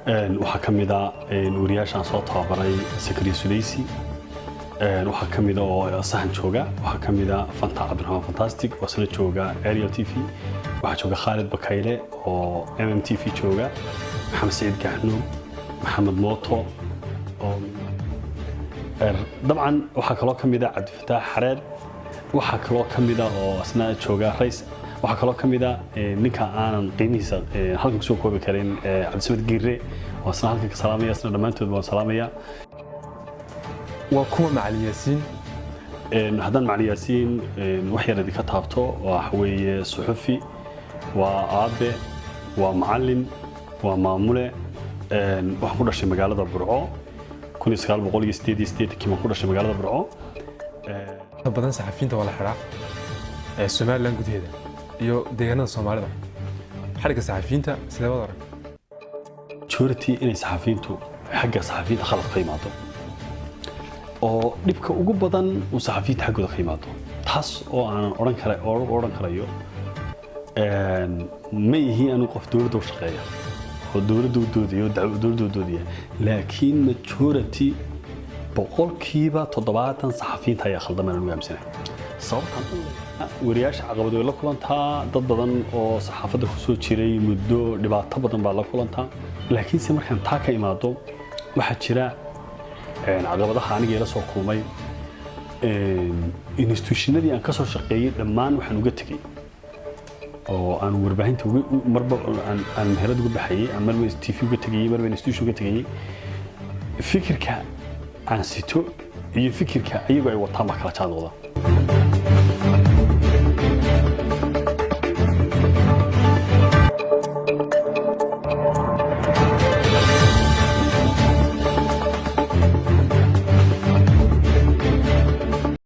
waxaa ka mid ah wariyaashaan soo tababaray Sakariya Suleysi waxaa ka mid ah oo sahan jooga waxaa ka mid ah Fanta Cabdiraxmaan Fantastic oo sana jooga Ariel TV waxaa jooga Khalid Bakayle oo MMTV jooga Maxamed Saciid Gahno Maxamed Mooto oo dabcan waxaa kaloo ka mid ah Cabdifataax Xareed waxaa kaloo ka mid ah oo asna jooga Rays waxaa kaloo ka mid ah ninka aanan qiimihiisa halkan soo koobi karin Cabdisamed Giire oo asna halkan ka salaamaya asna dhamaantood waan salaamaya waa kuwa Macalin Yaasiin haddaan Macalin Yaasiin wax yar idinka taabto waxa weeye suxufi waa aabe waa macallin waa maamule waxaan ku dhashay magaalada Burco 1988 kii ku dhashay magaalada Burco badan saxafiyiinta wala xiraa Soomaaliland gudaheeda iyo deegaanada Soomaalida xariga saxafiyiinta sidee wada arag majority inay saxafiyiintu xagga saxafiyiinta khalad ka yimaado oo dhibka ugu badan uu saxafiyiinta xaggooda ka yimaado taas oo aan oran karayo ma yihiin anu qof dawladda u shaqeeya oo dawladda u doodayo dawladda u doodaya laakiin majority boqolkiiba 70 saxafiyiinta ayaa khaldamaan anu aaminsanay sababtan wariyaasha caqabado way la kulantaa dad badan oo saxaafadda ku soo jiray muddo dhibaato badan baa la kulantaa laakiin se markaan taa ka imaado waxaa jira caqabadaha aniga ila soo kulmay institutionadii aan ka soo shaqeeyay dhammaan waxaan uga tegay oo aan warbaahinta marba aan meherad uga baxayay aan marba TV uga tegay marba institution uga tegay fikirka aan sito iyo fikirka ayagu ay wataan ma kala jaadooda